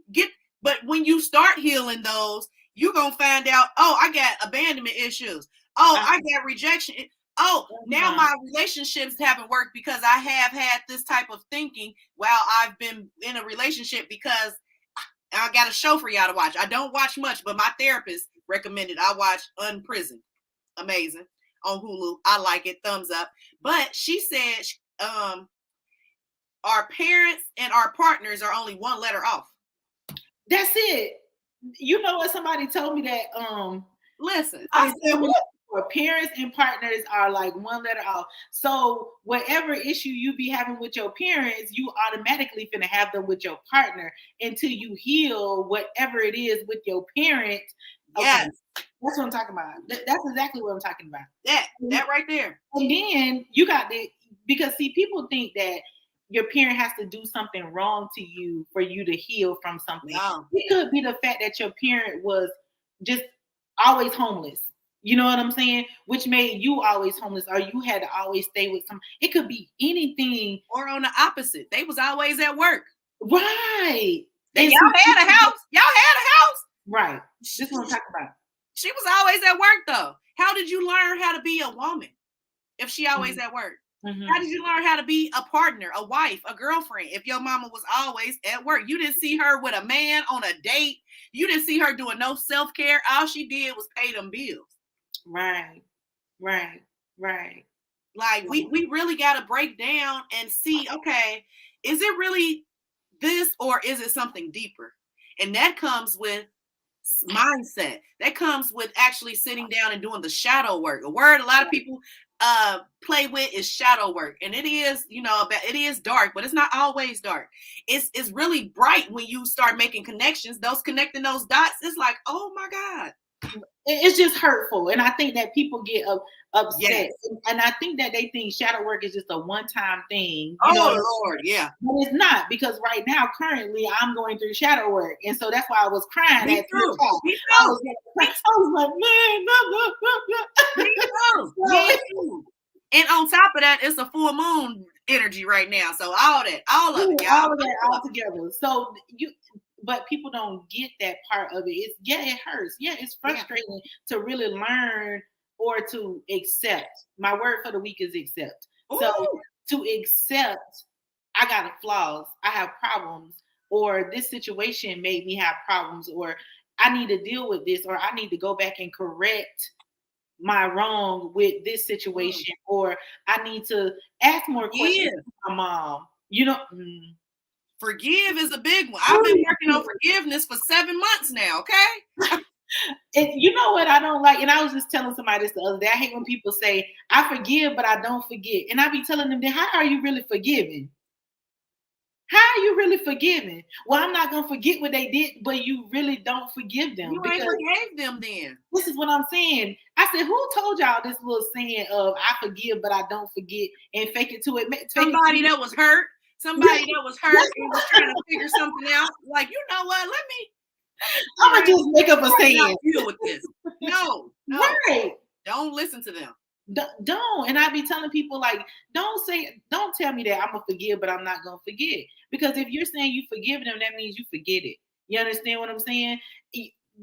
But when you start healing those, you're gonna find out, oh, I got abandonment issues. Oh, I got rejection. Oh, now my relationships haven't worked because I have had this type of thinking while I've been in a relationship, because I got a show for y'all to watch. I don't watch much, but my therapist recommended I watch Unprisoned. Amazing. On Hulu. I like it. Thumbs up. But she said our parents and our partners are only one letter off. That's it. You know what? Somebody told me that. Listen, I said what? Parents and partners are like one letter off. So whatever issue you be having with your parents, you automatically finna have them with your partner until you heal whatever it is with your parents. Yes. Okay. That's what I'm talking about. That's exactly what I'm talking about. That right there. And then you got because see, people think that your parent has to do something wrong to you for you to heal from something. No. It could be the fact that your parent was just always homeless. You know what I'm saying? Which made you always homeless, or you had to always stay with some. It could be anything. Or on the opposite, they was always at work. Right. And y'all had a house. Y'all had a house. Right. This is what I'm talking about. She was always at work, though. How did you learn how to be a woman if she always at work? Mm-hmm. How did you learn how to be a partner, a wife, a girlfriend if your mama was always at work? You didn't see her with a man on a date. You didn't see her doing no self-care. All she did was pay them bills. Right. Like we really got to break down and see, okay, is it really this or is it something deeper? And that comes with mindset. That comes with actually sitting down and doing the shadow work. A word a lot of people play with is shadow work, and it is, it is dark, but it's not always dark. It's really bright when you start making connections. Connecting those dots, it's like, oh my God. It's just hurtful, and I think that people get upset, yes. And I think that they think shadow work is just a one-time thing. Lord, yeah. But it's not, because right now, currently, I'm going through shadow work, and so that's why I was crying. Me too. I was like, man, Me too. And on top of that, it's a full moon energy right now, so all of it, y'all. All of that, all together. So but people don't get that part of it. It hurts. Yeah, it's frustrating to really learn or to accept. My word for the week is accept. Ooh. So to accept, I got flaws. I have problems. or this situation made me have problems, or I need to deal with this, or I need to go back and correct my wrong with this situation, or I need to ask more questions to my mom. Forgive is a big one. I've been working on forgiveness for 7 months now, okay? And you know what I don't like? And I was just telling somebody this the other day. I hate when people say, I forgive, but I don't forget. And I be telling them, then how are you really forgiving? How are you really forgiving? Well, I'm not going to forget what they did, but you really don't forgive them. You ain't forgave them then. This is what I'm saying. I said, who told y'all this little saying of I forgive, but I don't forget, and fake it to it? Somebody that was hurt. Somebody that was hurt and was trying to figure something out. Like, you know what? Let me I'm going to just make up a saying. Deal with this. No. Right. Don't listen to them. Don't. And I be telling people, like, don't tell me that I'm gonna forgive, but I'm not gonna forget. Because if you're saying you forgive them, that means you forget it. You understand what I'm saying?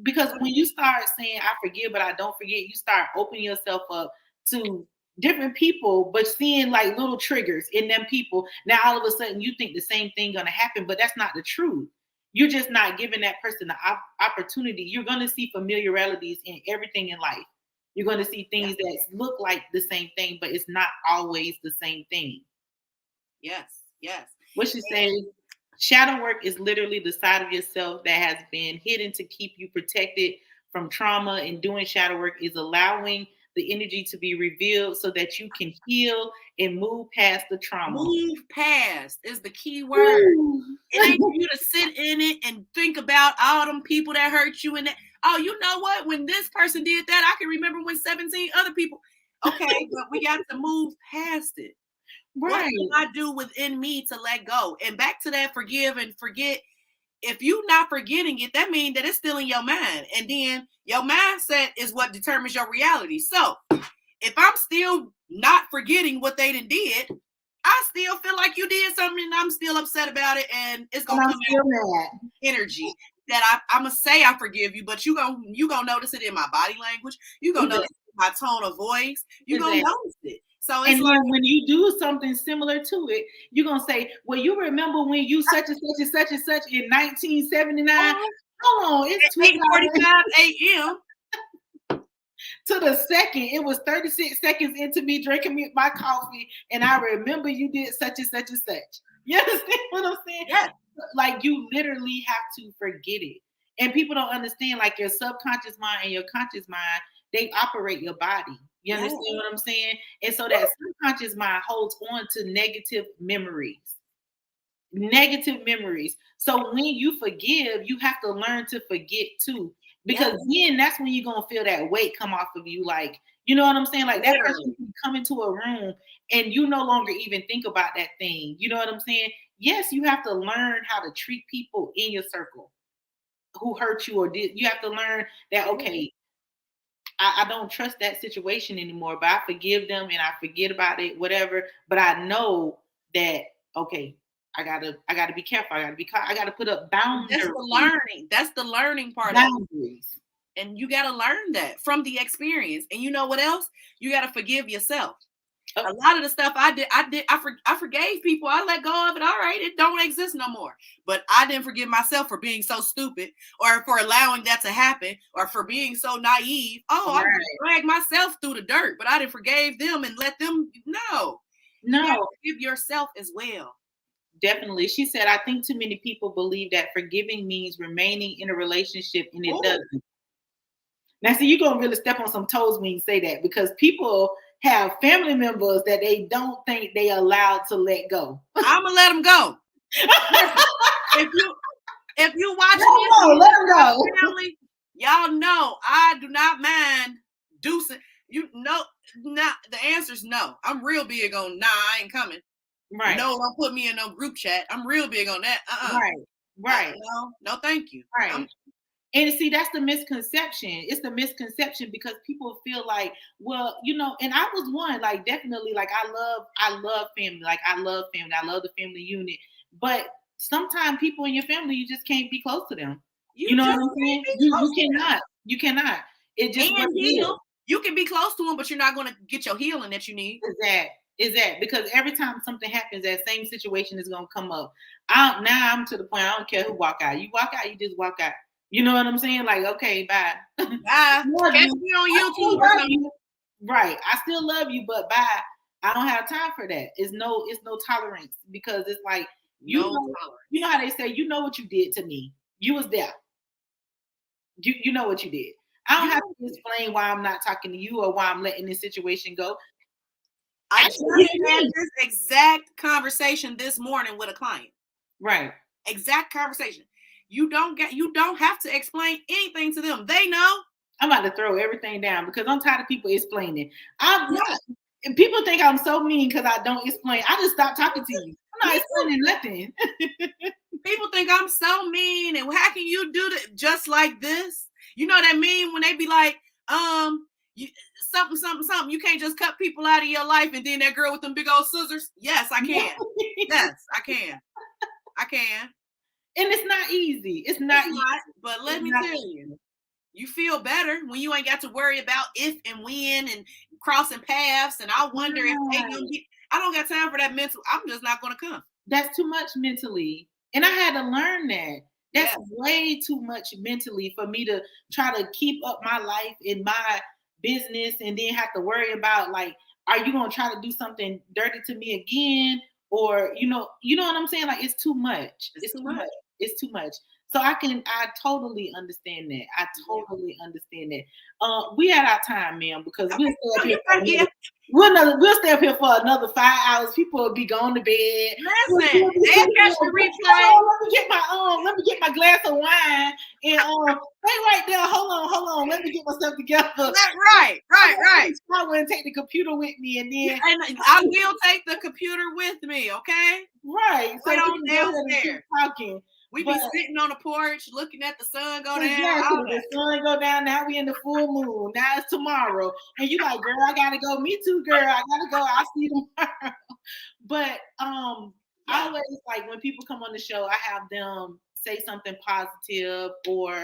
Because when you start saying I forgive, but I don't forget, you start opening yourself up to different people, but seeing like little triggers in them people. Now all of a sudden you think the same thing gonna happen, but that's not the truth. You're just not giving that person the opportunity. You're gonna see familiarities in everything in life. You're going to see things that look like the same thing, but it's not always the same thing. Yes. What she says, shadow work is literally the side of yourself that has been hidden to keep you protected from trauma. And doing shadow work is allowing the energy to be revealed so that you can heal and move past the trauma. Move past is the key word. It ain't for you to sit in it and think about all them people that hurt you and that. Oh, you know what? When this person did that, I can remember when 17 other people. Okay, but we got to move past it. Right. What can I do within me to let go? And back to that forgive and forget. If you're not forgetting it, that means that it's still in your mind. And then your mindset is what determines your reality. So if I'm still not forgetting what they did, I still feel like you did something and I'm still upset about it. And it's going to come out energy that I'm going to say I forgive you, but you gonna notice it in my body language. You're going to notice it in my tone of voice. You're going to notice it. So it's and then when you do something similar to it, you're going to say, well, you remember when you such and such and such and such in 1979? Hold on, it's 8:45 a.m. To the second, it was 36 seconds into me drinking my coffee, and I remember you did such and such and such. You understand what I'm saying? Yeah. Like, you literally have to forget it. And people don't understand, like, your subconscious mind and your conscious mind, they operate your body. You understand what I'm saying? And so that subconscious mind holds on to negative memories. So when you forgive, you have to learn to forget too. Because then that's when you're going to feel that weight come off of you. Like, you know what I'm saying? Like, that person can come into a room and you no longer even think about that thing. You know what I'm saying? Yes, you have to learn how to treat people in your circle who hurt you or did. You have to learn that, okay, I don't trust that situation anymore, but I forgive them and I forget about it, whatever. But I know that, okay, I gotta be careful. I gotta put up boundaries. That's the learning part. Boundaries. And you gotta learn that from the experience. And you know what else? You gotta forgive yourself. A lot of the stuff I forgave people. I let go of it. All right, it don't exist no more. But I didn't forgive myself for being so stupid, or for allowing that to happen, or for being so naive. I dragged myself through the dirt, but I didn't forgive them and let them. No. You gotta forgive yourself as well. Definitely. She said, I think too many people believe that forgiving means remaining in a relationship, and it doesn't. Now, see, you're going to really step on some toes when you say that, because people have family members that they don't think they allowed to let go. I'm going to let them go. if you watch let them go. Family, y'all know I do not mind deucing. You know, the answer is no. I'm real big on I ain't coming. Right. No, don't put me in no group chat. I'm real big on that. Right. No, thank you. Right. And see, that's the misconception. It's the misconception because people feel like, well, you know, and I was one, like, definitely, like, I love family. Like, I love family. I love the family unit. But sometimes people in your family, you just can't be close to them. You know what I'm saying? You cannot. It just heal. You can be close to them, but you're not going to get your healing that you need. Exactly. is that because every time something happens, that same situation is gonna come up. Now I'm to the point. I don't care who walk out. You walk out, you just walk out. You know what I'm saying? Like, okay, bye. Bye. Catch me on YouTube or something. Right. I still love you, but bye. I don't have time for that. It's no tolerance because it's like you know how they say, you know what you did to me. You was there. You know what you did. I don't have to explain why I'm not talking to you or why I'm letting this situation go. I just had this exact conversation this morning with a client. Right. Exact conversation. You don't have to explain anything to them. They know. I'm about to throw everything down because I'm tired of people explaining. I'm not. And people think I'm so mean because I don't explain. I just stopped talking to you. I'm not explaining nothing. People think I'm so mean, and how can you do that just like this? You know that meme when they be like, something. You can't just cut people out of your life, and then that girl with them big old scissors. Yes, I can. Yes, I can. I can. And it's not easy. It's not easy. But let me tell you, you feel better when you ain't got to worry about if and when and crossing paths. And I wonder if they gonna get. I don't got time for that mental. I'm just not gonna come. That's too much mentally, and I had to learn that. That's way too much mentally for me to try to keep up my life in my business and then have to worry about like, are you gonna try to do something dirty to me again? Or you know what I'm saying? Like it's too much. It's too much. It's too much. So I totally understand that. I totally understand that. We had our time, ma'am, because we'll stay up here. We'll stay up here for another 5 hours. People will be going to bed. Listen, they'll catch the replay. Let me get my glass of wine and stay right there. Hold on. Let me get myself together. Right. I wouldn't take the computer with me, and then I will take the computer with me. Okay. Right. So we downstairs talking. We be sitting on the porch looking at the sun go down. Exactly. The sun go down. Now we in the full moon. Now it's tomorrow. And you like, girl, I gotta go. Me too, girl. I gotta go. I'll see you tomorrow. But I always like when people come on the show, I have them say something positive or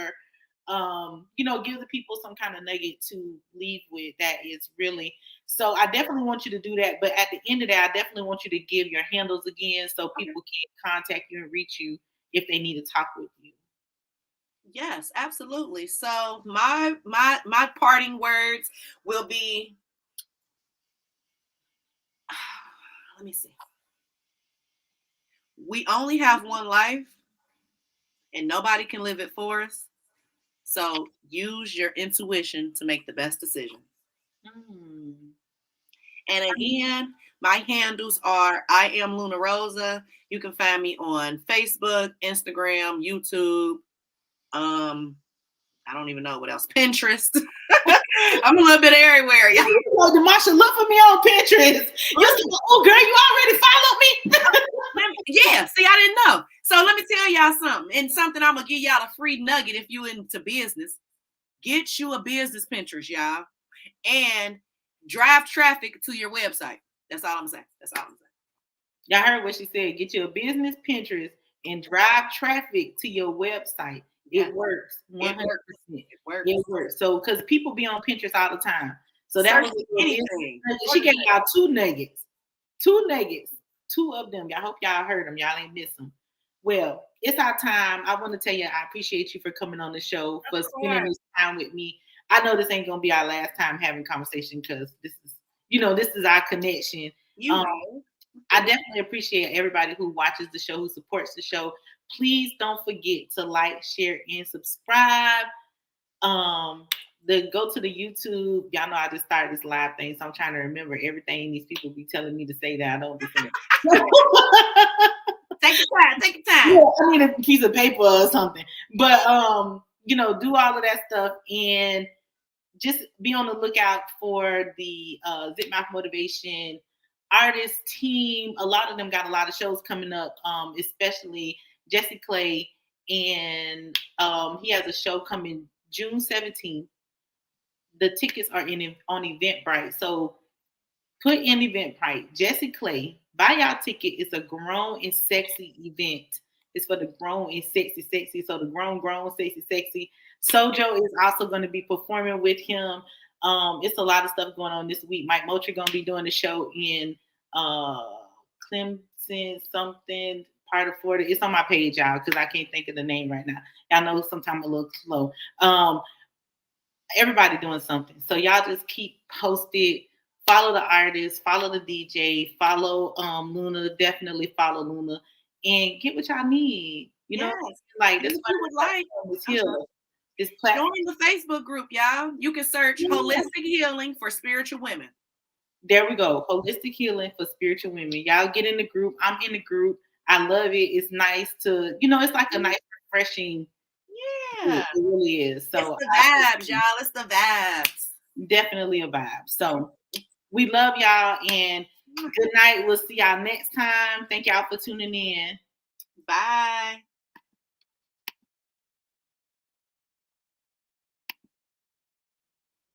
give the people some kind of nugget to leave with that is really. So I definitely want you to do that. But at the end of that, I definitely want you to give your handles again so people can contact you and reach you if they need to talk with you. Yes, absolutely. So my parting words will be, let me see. We only have one life and nobody can live it for us. So use your intuition to make the best decision. And again, my handles are I am Luna Rosa. You can find me on Facebook, Instagram, YouTube. I don't even know what else. Pinterest. I'm a little bit everywhere. Yeah. Demasha, look for me on Pinterest. You said, oh girl, you already followed me? Yeah, see, I didn't know. So let me tell y'all something. And something I'm gonna give y'all a free nugget if you into business. Get you a business Pinterest, y'all. And drive traffic to your website. That's all I'm saying. Y'all heard what she said. Get you a business Pinterest and drive traffic to your website. It works. 100%. It works. So, because people be on Pinterest all the time. So that was anything. She gave y'all two nuggets. Two of them. Y'all hope y'all heard them. Y'all ain't miss them. Well, it's our time. I want to tell you, I appreciate you for coming on the show, for spending this time with me. I know this ain't gonna be our last time having conversation because this is our connection. I definitely appreciate everybody who watches the show, who supports the show. Please don't forget to like, share, and subscribe. Go to the YouTube. Y'all know I just started this live thing, so I'm trying to remember everything these people be telling me to say that I don't be saying. Take your time. Yeah, I need a piece of paper or something. But do all of that stuff and just be on the lookout for the Zip Mouth Motivation artist team. A lot of them got a lot of shows coming up, especially Jesse Clay, and he has a show coming June 17th. The tickets are on Eventbrite, so put in Eventbrite. Jesse Clay, buy y'all ticket. It's a grown and sexy event. It's for the grown and sexy. So the grown, sexy. Sojo is also going to be performing with him. It's a lot of stuff going on this week. Mike Moultrie going to be doing the show in Clemson something part of Florida. It's on my page, y'all, because I can't think of the name right now. Y'all know sometimes I'm a little slow. Everybody doing something. So y'all just keep posted. Follow the artist, follow the DJ, follow Luna. Definitely follow Luna, and get what y'all need. You know, Yes. like And this if you would like, is here. This platform. join the Facebook group, y'all. You can search Holistic Healing for Spiritual Women. There we go. Holistic Healing for Spiritual Women. Y'all get in the group. I'm in the group. I love it. It's nice to, it's like a nice, refreshing. Yeah. It really is. So it's the vibes, y'all. It's the vibes. Definitely a vibe. So we love y'all, and good night. We'll see y'all next time. Thank y'all for tuning in. Bye.